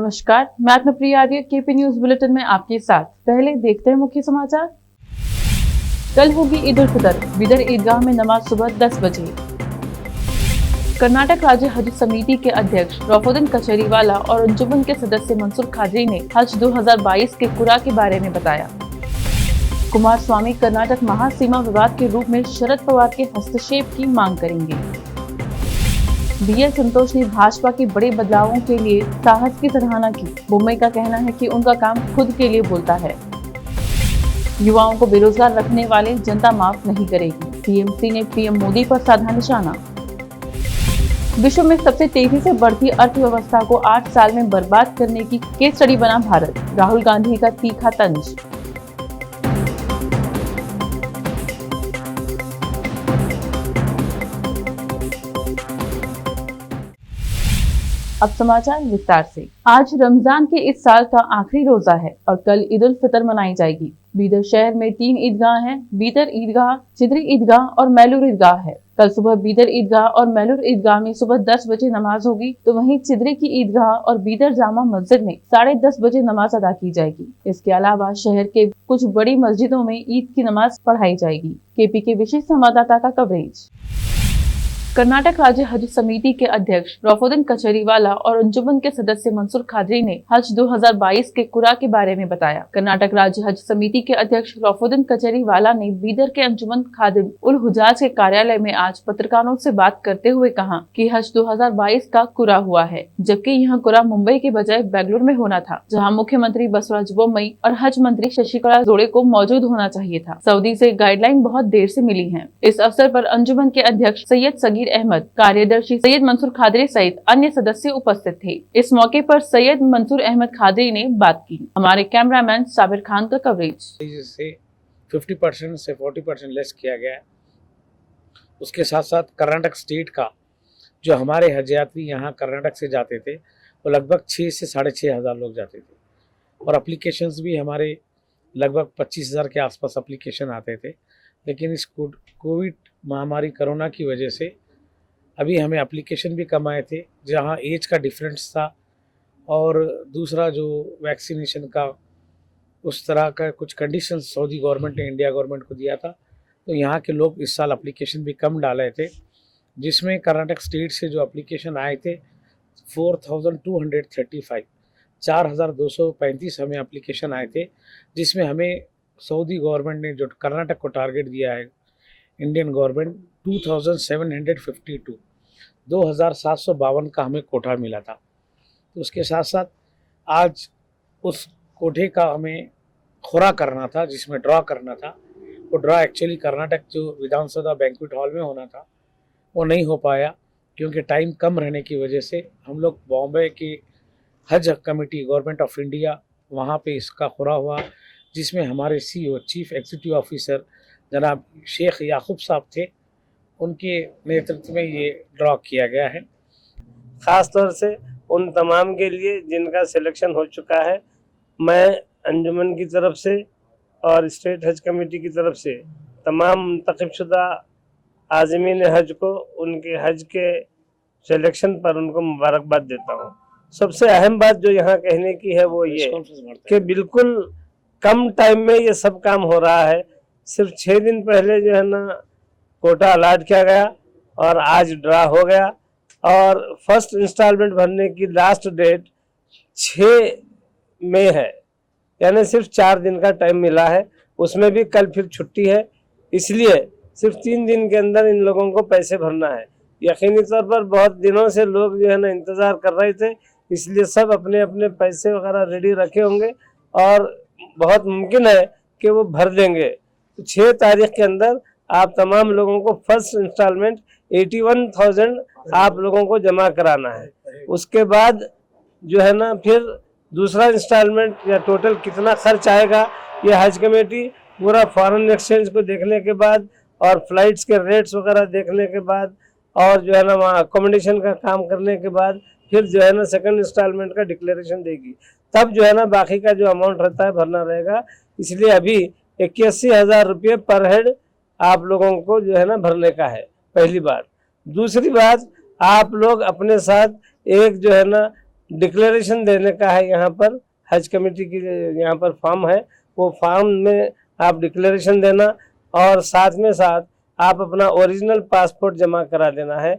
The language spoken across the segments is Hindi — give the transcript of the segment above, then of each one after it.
नमस्कार, मैं आत्मप्रिया आर्य केपी न्यूज बुलेटिन में आपके साथ। पहले देखते हैं मुख्य समाचार। कल होगी ईद उल फितर, बीदर ईदगाह में नमाज सुबह 10 बजे। कर्नाटक राज्य हज समिति के अध्यक्ष रौफुद्दीन कचरीवाला और अंजुमन के सदस्य मंसूर खादरी ने हज 2022 के कुरा के बारे में बताया। कुमार स्वामी कर्नाटक महासीमा विवाद के रूप में शरद पवार के हस्तक्षेप की मांग करेंगे। BL संतोष ने भाजपा के बड़े बदलावों के लिए साहस की सराहना की। मुंबई का कहना है कि उनका काम खुद के लिए बोलता है। युवाओं को बेरोजगार रखने वाले जनता माफ नहीं करेगी। TMC ने PM मोदी पर साधा निशाना। विश्व में सबसे तेजी से बढ़ती अर्थव्यवस्था को 8 साल में बर्बाद करने की केस स्टडी बना भारत। राहुल गांधी का तीखा तंज। अब समाचार विस्तार से। आज रमजान के इस साल का आखिरी रोजा है और कल ईद उल फितर मनाई जाएगी। बीदर शहर में 3 ईदगाह हैं। बीदर ईदगाह, चिदरी ईदगाह और मैलूर ईदगाह है। कल सुबह बीदर ईदगाह और मैलूर ईदगाह में सुबह 10 बजे नमाज होगी, तो वहीं चिदरी की ईदगाह और बीदर जामा मस्जिद में 10:30 बजे नमाज अदा की जाएगी। इसके अलावा शहर के कुछ बड़ी मस्जिदों में ईद की नमाज पढ़ाई जाएगी। KP के विशेष संवाददाता का कवरेज। कर्नाटक राज्य हज समिति के अध्यक्ष रौफुद्दीन कचरीवाला और अंजुमन के सदस्य मंसूर खादरी ने हज 2022 के कुरा के बारे में बताया। कर्नाटक राज्य हज समिति के अध्यक्ष रौफुद्दीन कचरीवाला ने बीदर के अंजुमन खादिम उल हुजाज के कार्यालय में आज पत्रकारों से बात करते हुए कहा कि हज 2022 का कुरा हुआ है, जबकि यह कुरा मुंबई के बजाय बेंगलुरु में होना था, जहाँ मुख्यमंत्री बसवराज बोम्मई और हज मंत्री शशिकला जोड़े को मौजूद होना चाहिए था। सऊदी से गाइडलाइन बहुत देर से मिली है। इस अवसर पर अंजुमन के अध्यक्ष सैयद सगीर अहमद, कार्यदर्शी सैयद मंसूर खादरी सहित अन्य सदस्य उपस्थित थे। इस मौके पर सैयद मंसूर अहमद खादरी ने बात की। हमारे कैमरामैन साबिर खान का कवरेज। से 50% से 40% लेस किया गया है। उसके साथ साथ कर्नाटक स्टेट का जो हमारे हज यात्री यहाँ कर्नाटक से जाते थे वो लगभग 6 से 6,500 लोग जाते थे और एप्लीकेशंस भी हमारे लगभग 25,000 के आसपास एप्लीकेशन आते थे। लेकिन इस कोविड महामारी कोरोना की वजह से अभी हमें एप्लीकेशन भी कम आए थे, जहाँ एज का डिफरेंस था और दूसरा जो वैक्सीनेशन का उस तरह का कुछ कंडीशन सऊदी गवर्नमेंट ने इंडिया गवर्नमेंट को दिया था, तो यहाँ के लोग इस साल एप्लीकेशन भी कम डाले थे, जिसमें कर्नाटक स्टेट से जो एप्लीकेशन आए थे 4,235 4,235 हमें एप्लीकेशन आए थे, जिसमें हमें सऊदी गवर्नमेंट ने जो कर्नाटक को टारगेट दिया है इंडियन गवर्नमेंट 2,752 2,752 का हमें कोटा मिला था। तो उसके साथ साथ आज उस कोटे का हमें खुरा करना था, जिसमें ड्रॉ करना था। वो ड्रॉ एक्चुअली कर्नाटक जो विधानसभा बैंक्वेट हॉल में होना था वो नहीं हो पाया, क्योंकि टाइम कम रहने की वजह से हम लोग बॉम्बे की हज कमेटी गवर्नमेंट ऑफ इंडिया वहाँ पे इसका खुरा हुआ, जिसमें हमारे CEO चीफ एग्जीक्यूटिव ऑफिसर जनाब शेख याकूब साहब थे, उनके नेतृत्व में ये ड्रॉ किया गया है। ख़ास तौर से उन तमाम के लिए जिनका सिलेक्शन हो चुका है, मैं अंजुमन की तरफ से और स्टेट हज कमेटी की तरफ से तमाम मुंतखबशुदा आज़मीन हज को उनके हज के सिलेक्शन पर उनको मुबारकबाद देता हूँ। सबसे अहम बात जो यहाँ कहने की है वो ये कि बिल्कुल कम टाइम में ये सब काम हो रहा है। सिर्फ 6 दिन पहले जो है ना कोटा अलाट किया गया और आज ड्रा हो गया और फर्स्ट इंस्टॉलमेंट भरने की लास्ट डेट 6 मई है, यानी सिर्फ 4 दिन का टाइम मिला है। उसमें भी कल फिर छुट्टी है, इसलिए सिर्फ 3 दिन के अंदर इन लोगों को पैसे भरना है। यकीनी तौर पर बहुत दिनों से लोग जो है ना इंतज़ार कर रहे थे, इसलिए सब अपने अपने पैसे वगैरह रेडी रखे होंगे और बहुत मुमकिन है कि वो भर देंगे। तो 6 तारीख के अंदर आप तमाम लोगों को फर्स्ट इंस्टॉलमेंट 81,000 आप लोगों को जमा कराना है। उसके बाद जो है ना फिर दूसरा इंस्टॉलमेंट या टोटल कितना खर्च आएगा, ये हज कमेटी पूरा फॉरेन एक्सचेंज को देखने के बाद और फ्लाइट्स के रेट्स वगैरह देखने के बाद और जो है ना वहाँ अकोमोडेशन का काम करने के बाद फिर जो है ना सेकंड इंस्टॉलमेंट का डिक्लेरेशन देगी। तब जो है ना बाकी का जो अमाउंट रहता है भरना रहेगा। इसलिए अभी 81,000 रुपये पर हेड आप लोगों को जो है ना भरने का है, पहली बात। दूसरी बात, आप लोग अपने साथ एक जो है ना डिक्लेरेशन देने का है। यहाँ पर हज कमेटी की यहाँ पर फॉर्म है, वो फॉर्म में आप डिक्लेरेशन देना और साथ में साथ आप अपना ओरिजिनल पासपोर्ट जमा करा देना है।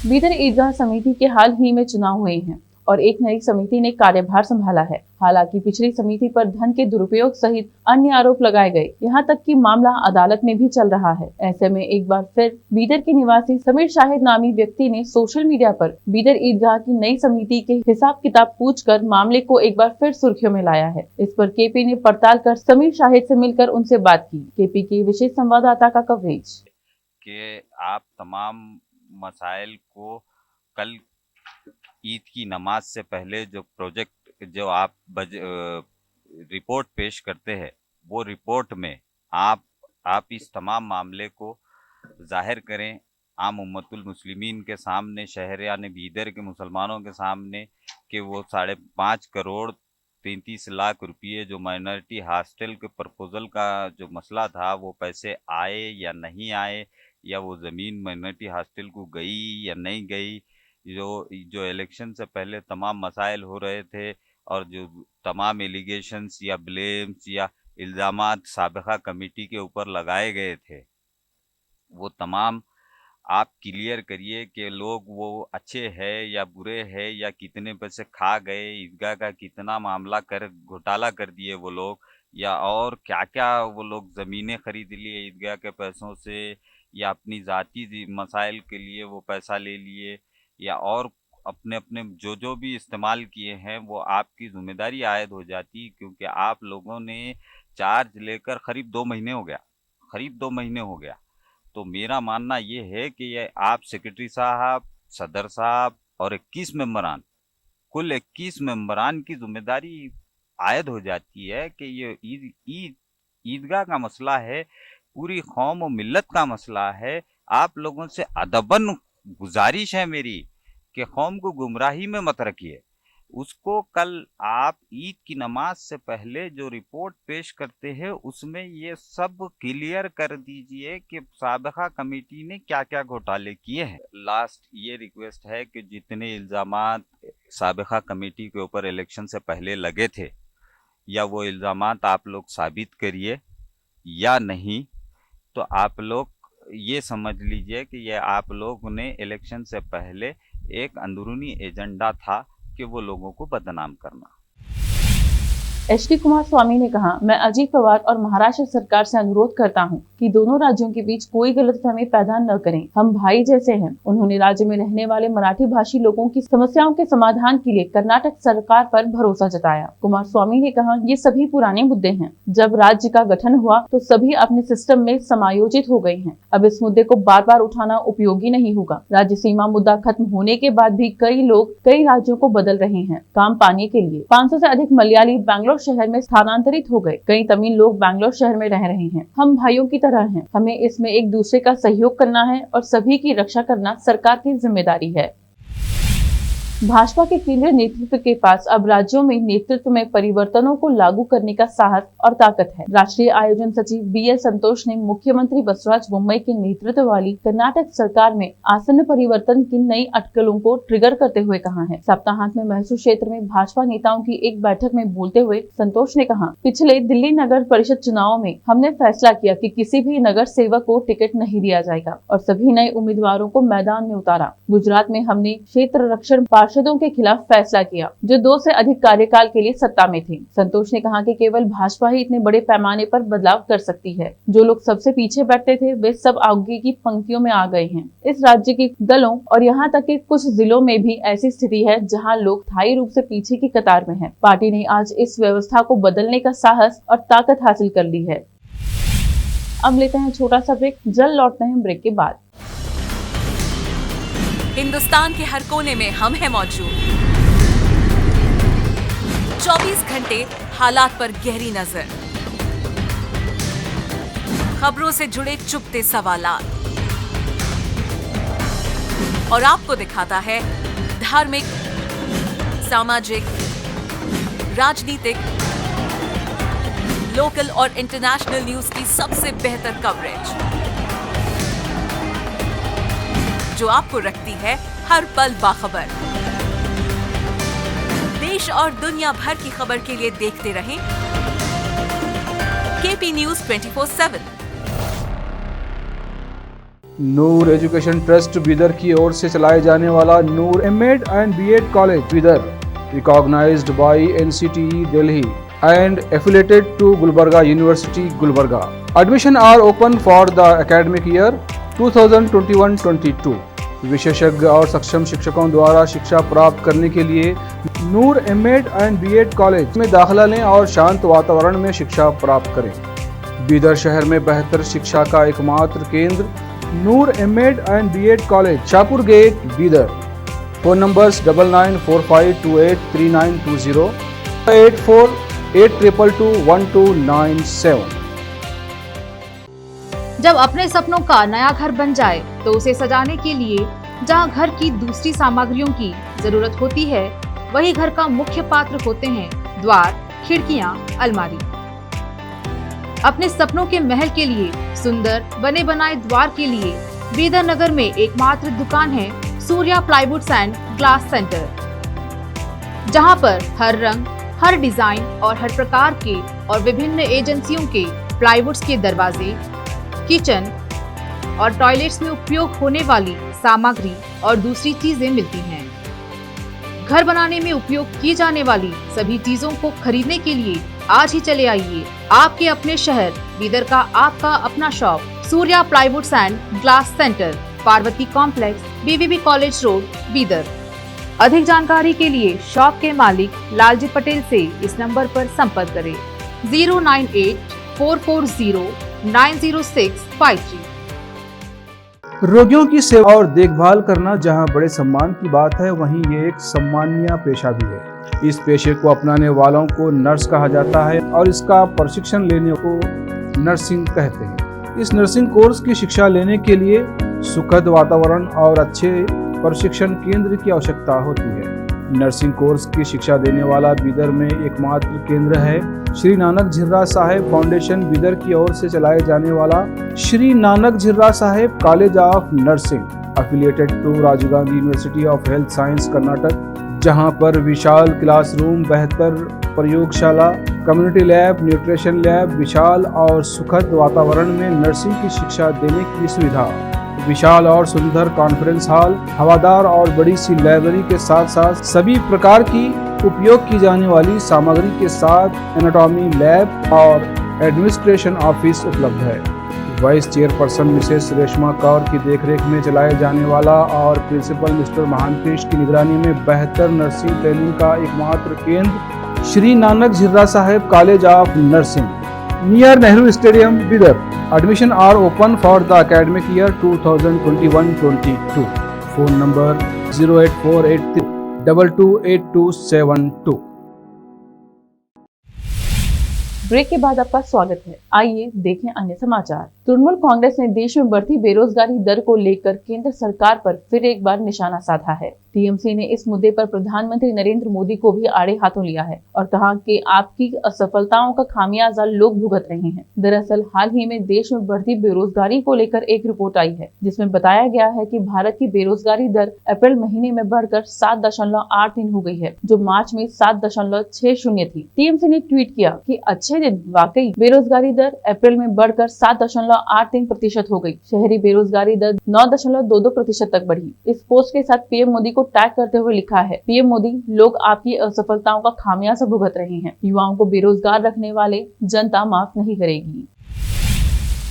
बीदर ईदगाह समिति के हाल ही में चुनाव हुए हैं और एक नई समिति ने कार्यभार संभाला है। हालांकि पिछली समिति पर धन के दुरुपयोग सहित अन्य आरोप लगाए गए, यहाँ तक कि मामला अदालत में भी चल रहा है। ऐसे में एक बार फिर बीदर के निवासी समीर शाहिद नामी व्यक्ति ने सोशल मीडिया पर बीदर ईदगाह की नई समिति के हिसाब किताब पूछकर मामले को एक बार फिर सुर्खियों में लाया है। इस पर केपी ने पड़ताल कर समीर शाहिद से मिलकर उनसे बात की। केपी के विशेष संवाददाता का कवरेज कि आप तमाम मसाइल को कल ईद की नमाज से पहले जो प्रोजेक्ट जो आप रिपोर्ट पेश करते हैं, वो रिपोर्ट में आप इस तमाम मामले को जाहिर करें आम उम्मतुल मुस्लिमीन के सामने, शहर यानी बीदर के मुसलमानों के सामने कि वो 5.5 करोड़ 33 लाख रुपये जो माइनॉरिटी हॉस्टल के प्रपोजल का जो मसला था, वो पैसे आए या नहीं आए, या वो ज़मीन माइनॉरिटी हॉस्टल को गई या नहीं गई। जो इलेक्शन से पहले तमाम मसाइल हो रहे थे और जो तमाम एलिगेशंस या ब्लेम्स या इल्ज़ामात साबिक़ा कमेटी के ऊपर लगाए गए थे, वो तमाम आप क्लियर करिए कि लोग वो अच्छे हैं या बुरे हैं, या कितने पैसे खा गए, ईदगाह का कितना मामला कर घोटाला कर दिए वो लोग, या और क्या क्या वो लोग ज़मीनें खरीद लिए ईदगाह के पैसों से, या अपनी ज़ाती मसाइल के लिए वो पैसा ले लिए, या और अपने अपने जो भी इस्तेमाल किए हैं, वो आपकी जिम्मेदारी आयद हो जाती, क्योंकि आप लोगों ने चार्ज लेकर करीब 2 महीने हो गया। तो मेरा मानना ये है कि ये आप सेक्रेटरी साहब, सदर साहब और 21 मेंबरान, कुल 21 मेंबरान की जिम्मेदारी आयद हो जाती है कि ये ईदगाह का मसला है, पूरी कौम और मिल्लत का मसला है। आप लोगों से अदबन गुजारिश है मेरी कि कौम को गुमराही में मत रखिए। उसको कल आप ईद की नमाज से पहले जो रिपोर्ट पेश करते हैं, उसमें ये सब क्लियर कर दीजिए कि साबिक़ा कमेटी ने क्या क्या घोटाले किए हैं। लास्ट ये रिक्वेस्ट है कि जितने इल्ज़ामात साबिक़ा कमेटी के ऊपर इलेक्शन से पहले लगे थे, या वो इल्ज़ामात आप लोग साबित करिए या नहीं, तो आप लोग ये समझ लीजिए कि ये आप लोगों ने इलेक्शन से पहले एक अंदरूनी एजेंडा था कि वो लोगों को बदनाम करना। HD कुमार स्वामी ने कहा, मैं अजीत पवार और महाराष्ट्र सरकार से अनुरोध करता हूं कि दोनों राज्यों के बीच कोई गलतफहमी पैदा न करें। हम भाई जैसे हैं। उन्होंने राज्य में रहने वाले मराठी भाषी लोगों की समस्याओं के समाधान के लिए कर्नाटक सरकार पर भरोसा जताया। कुमार स्वामी ने कहा, ये सभी पुराने मुद्दे हैं। जब राज्य का गठन हुआ तो सभी अपने सिस्टम में समायोजित हो गए हैं। अब इस मुद्दे को बार बार उठाना उपयोगी नहीं होगा। राज्य सीमा मुद्दा खत्म होने के बाद भी कई लोग कई राज्यों को बदल रहे हैं काम पाने के लिए। 500 से अधिक मलयाली बैंगलोर शहर में स्थानांतरित हो गए। कई तमिल लोग बैंगलोर शहर में रह रहे हैं। हम भाइयों की तरह हैं। हमें इसमें एक दूसरे का सहयोग करना है और सभी की रक्षा करना सरकार की जिम्मेदारी है। भाजपा के केंद्रीय नेतृत्व के पास अब राज्यों में नेतृत्व में परिवर्तनों को लागू करने का साहस और ताकत है। राष्ट्रीय आयोजन सचिव BL संतोष ने मुख्यमंत्री बसवराज बोम्मई के नेतृत्व वाली कर्नाटक सरकार में आसन्न परिवर्तन की नई अटकलों को ट्रिगर करते हुए कहा है। सप्ताहांत में मैसूर क्षेत्र में भाजपा नेताओं की एक बैठक में बोलते हुए संतोष ने कहा, पिछले दिल्ली नगर परिषद चुनाव में हमने फैसला किया कि किसी भी नगर सेवक को टिकट नहीं दिया जाएगा और सभी नए उम्मीदवारों को मैदान में उतारा। गुजरात में हमने क्षेत्र रक्षण पार्षदों के खिलाफ फैसला किया जो 2 से अधिक कार्यकाल के लिए सत्ता में थे। संतोष ने कहा कि केवल भाजपा ही इतने बड़े पैमाने पर बदलाव कर सकती है। जो लोग सबसे पीछे बैठते थे वे सब आगे की पंक्तियों में आ गए हैं। इस राज्य के दलों और यहाँ तक कि कुछ जिलों में भी ऐसी स्थिति है जहाँ लोग स्थायी रूप से पीछे की कतार में हैं। पार्टी ने आज इस व्यवस्था को बदलने का साहस और ताकत हासिल कर ली है। अब लेते हैं छोटा सा ब्रेक, जल्द लौटते हैं ब्रेक के बाद। हिंदुस्तान के हर कोने में हम हैं मौजूद। 24 घंटे हालात पर गहरी नजर, खबरों से जुड़े चुपते सवालात, और आपको दिखाता है धार्मिक, सामाजिक, राजनीतिक, लोकल और इंटरनेशनल न्यूज की सबसे बेहतर कवरेज, जो आपको रखती है हर पल बाखबर। देश और दुनिया भर की खबर के लिए देखते रहें KP News 24/7। Noor education trust Bidar की ओर से चलाए जाने वाला Noor MEd and BEd college Bidar, recognised by NCTE Delhi and affiliated to Gulbarga University, Gulbarga. Admission are open for the academic year 2021-22. विशेषज्ञ और सक्षम शिक्षकों द्वारा शिक्षा प्राप्त करने के लिए नूर एमएड एंड बीएड कॉलेज में दाखिला लें और शांत वातावरण में शिक्षा प्राप्त करें। बीदर शहर में बेहतर शिक्षा का एकमात्र केंद्र Noor MEd and BEd college, Shahpur gate, Bidar. Phone numbers 9945283920, 8482221297। जब अपने सपनों का नया घर बन जाए तो उसे सजाने के लिए जहां घर की दूसरी सामग्रियों की जरूरत होती है, वही घर का मुख्य पात्र होते हैं द्वार, खिड़कियां, अलमारी। अपने सपनों के महल के लिए सुंदर बने बनाए द्वार के लिए बीदर नगर में एकमात्र दुकान है सूर्या प्लाईवुड्स एंड ग्लास सेंटर, जहां पर हर रंग, हर डिजाइन और हर प्रकार के और विभिन्न एजेंसियों के प्लाईवुड्स के दरवाजे, किचन और टॉयलेट्स में उपयोग होने वाली सामग्री और दूसरी चीजें मिलती हैं। घर बनाने में उपयोग की जाने वाली सभी चीजों को खरीदने के लिए आज ही चले आइए आपके अपने शहर बीदर का आपका अपना shop Surya प्लाईवुड्स and glass centre, Parvati complex, BVB college road, Bidar. अधिक जानकारी के लिए शॉप के मालिक लालजी पटेल से इस नंबर पर संपर्क करें 09844090653। रोगियों की सेवा और देखभाल करना जहां बड़े सम्मान की बात है, वहीं ये एक सम्माननीय पेशा भी है। इस पेशे को अपनाने वालों को नर्स कहा जाता है और इसका प्रशिक्षण लेने को नर्सिंग कहते हैं। इस नर्सिंग कोर्स की शिक्षा लेने के लिए सुखद वातावरण और अच्छे प्रशिक्षण केंद्र की आवश्यकता होती है। नर्सिंग कोर्स की शिक्षा देने वाला बीदर में एकमात्र केंद्र है श्री नानक झिर्रा साहेब फाउंडेशन बीदर की ओर से चलाए जाने वाला Shri Nanak Jhirra Saheb college of nursing, affiliated to Rajiv Gandhi university of health science, Karnataka, जहां पर विशाल क्लासरूम, बेहतर प्रयोगशाला, कम्युनिटी लैब, न्यूट्रिशन लैब, विशाल और सुखद वातावरण में नर्सिंग की शिक्षा देने की सुविधा, विशाल और सुंदर कॉन्फ्रेंस हॉल, हवादार और बड़ी सी लाइब्रेरी के साथ साथ सभी प्रकार की उपयोग की जाने वाली सामग्री के साथ एनाटॉमी लैब और एडमिनिस्ट्रेशन ऑफिस उपलब्ध है। Vice chairperson Mrs Reshma Kaur की देखरेख में चलाए जाने वाला और प्रिंसिपल मिस्टर महांतेश की निगरानी में बेहतर नर्सिंग ट्रेनिंग का एकमात्र केंद्र Shri Nanak Jhirra Saheb college of nursing, near Nehru stadium, Bidar. Admission are open for the academic year 2021-22. Phone number 08483228272। Break के बाद आपका स्वागत है। आइए देखें अन्य समाचार। तृणमूल कांग्रेस ने देश में बढ़ती बेरोजगारी दर को लेकर केंद्र सरकार पर फिर एक बार निशाना साधा है। टीएमसी ने इस मुद्दे पर प्रधानमंत्री नरेंद्र मोदी को भी आड़े हाथों लिया है और कहा कि आपकी असफलताओं का खामियाजा लोग भुगत रहे हैं। दरअसल हाल ही में देश में बढ़ती बेरोजगारी को लेकर एक रिपोर्ट आई है जिसमें बताया गया है कि भारत की बेरोजगारी दर अप्रैल महीने में बढ़कर 7.83 हो गई है, जो मार्च में 7.60 थी। टीएमसी ने ट्वीट किया कि अच्छे दिन, वाकई बेरोजगारी दर अप्रैल में बढ़कर 7.83% हो गई। शहरी बेरोजगारी दर 9.22% तक बढ़ी। इस पोस्ट के साथ पीएम मोदी को टैग करते हुए लिखा है, पीएम मोदी, लोग आपकी असफलताओं का खामियाजा भुगत रहे हैं। युवाओं को बेरोजगार रखने वाले जनता माफ नहीं करेगी।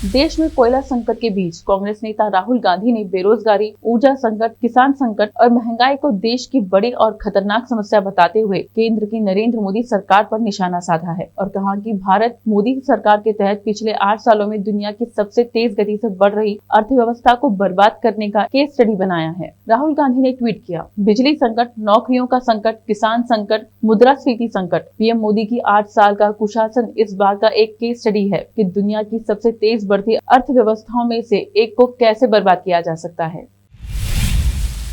देश में कोयला संकट के बीच कांग्रेस नेता राहुल गांधी ने बेरोजगारी, ऊर्जा संकट, किसान संकट और महंगाई को देश की बड़ी और खतरनाक समस्या बताते हुए केंद्र की नरेंद्र मोदी सरकार पर निशाना साधा है और कहा कि भारत मोदी सरकार के तहत पिछले 8 सालों में दुनिया की सबसे तेज गति से बढ़ रही अर्थव्यवस्था को बर्बाद करने का केस स्टडी बनाया है। राहुल गांधी ने ट्वीट किया, बिजली संकट, नौकरियों का संकट, किसान संकट, मुद्रास्फीति संकट। पीएम मोदी की 8 साल का कुशासन इस बात का एक केस स्टडी है कि दुनिया की सबसे तेज बढ़ती अर्थव्यवस्थाओं में से एक को कैसे बर्बाद किया जा सकता है।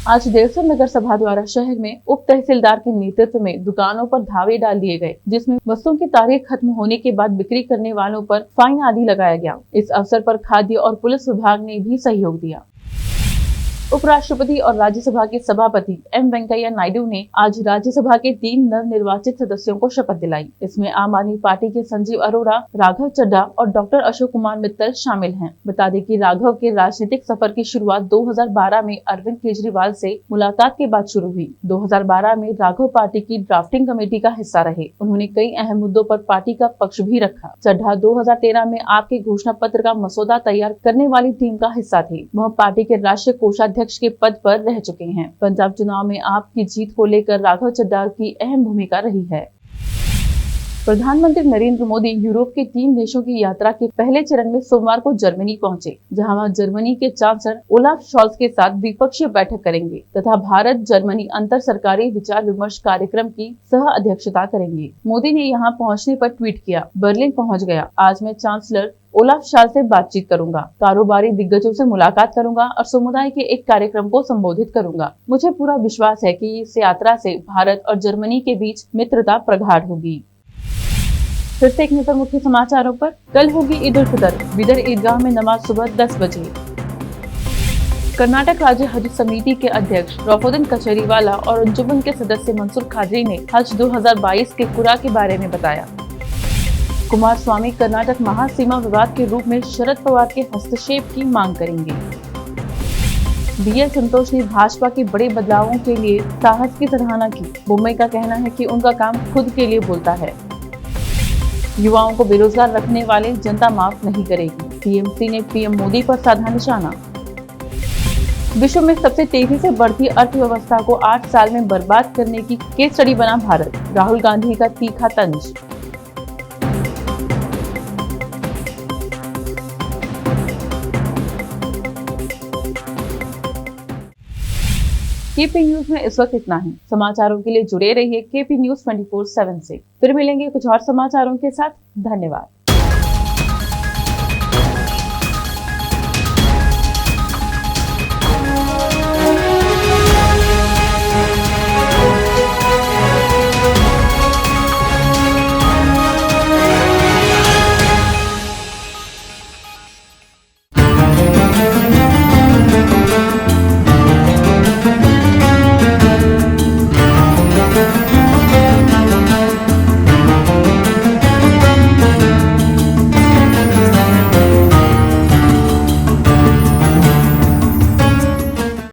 आज देवसर नगर सभा द्वारा शहर में उप तहसीलदार के नेतृत्व में दुकानों पर धावे डाल दिए गए, जिसमें वस्तुओं की तारीख खत्म होने के बाद बिक्री करने वालों पर फाइन आदि लगाया गया। इस अवसर पर खाद्य और पुलिस विभाग ने भी सहयोग दिया। उपराष्ट्रपति और राज्यसभा के सभापति एम वेंकैया नायडू ने आज राज्यसभा के 3 नवनिर्वाचित सदस्यों को शपथ दिलाई। इसमें आम आदमी पार्टी के संजीव अरोड़ा, राघव चड्ढा और डॉक्टर अशोक कुमार मित्तल शामिल हैं। बता दें कि राघव के राजनीतिक सफर की शुरुआत 2012 में अरविंद केजरीवाल से मुलाकात के बाद शुरू हुई। 2012 में राघव पार्टी की ड्राफ्टिंग कमेटी का हिस्सा रहे। उन्होंने कई अहम मुद्दों पर पार्टी का पक्ष भी रखा। चड्ढा 2013 में आप के घोषणा पत्र का मसौदा तैयार करने वाली टीम का हिस्सा थे। वह पार्टी के राष्ट्रीय कोषाध्यक्ष के पद पर रह चुके हैं। पंजाब चुनाव में आप की जीत को लेकर राघव चड्ढा की अहम भूमिका रही है। प्रधानमंत्री नरेंद्र मोदी यूरोप के 3 देशों की यात्रा के पहले चरण में सोमवार को जर्मनी पहुंचे, जहां वह जर्मनी के चांसलर ओलाफ शॉल्ज के साथ द्विपक्षीय बैठक करेंगे तथा भारत जर्मनी अंतर सरकारी विचार विमर्श कार्यक्रम की सह अध्यक्षता करेंगे। मोदी ने यहां पहुंचने पर ट्वीट किया, बर्लिन पहुंच गया, आज मैं चांसलर ओलाफ शॉल्ज से बातचीत करूंगा, कारोबारी दिग्गजों से मुलाकात करूंगा और समुदाय के एक कार्यक्रम को संबोधित करूंगा। मुझे पूरा विश्वास है कि इस यात्रा से भारत और जर्मनी के बीच मित्रता प्रगाढ़ होगी। फिर से एक नजर मुख्य समाचारों पर। कल होगी ईद उल फितर, बिदर ईदगाह में नमाज सुबह 10 बजे। कर्नाटक राज्य हज समिति के अध्यक्ष रफुद्दीन कचरीवाला और अंजुमन के सदस्य मंसूर खादरी ने हज 2022 के कुरा के बारे में बताया। कुमार स्वामी कर्नाटक महासीमा विवाद के रूप में शरद पवार के हस्तक्षेप की मांग करेंगे। BL संतोष ने भाजपा के बड़े बदलावों के लिए साहस की सराहना की। मुंबई का कहना है कि उनका काम खुद के लिए बोलता है। युवाओं को बेरोजगार रखने वाले जनता माफ नहीं करेगी। TMC ने PM मोदी पर साधा निशाना। विश्व में सबसे तेजी से बढ़ती अर्थव्यवस्था को 8 साल में बर्बाद करने की केस स्टडी बना भारत, राहुल गांधी का तीखा तंज। KP न्यूज में इस वक्त इतना ही। समाचारों के लिए जुड़े रहिए KP न्यूज 24/7 से। फिर मिलेंगे कुछ और समाचारों के साथ। धन्यवाद।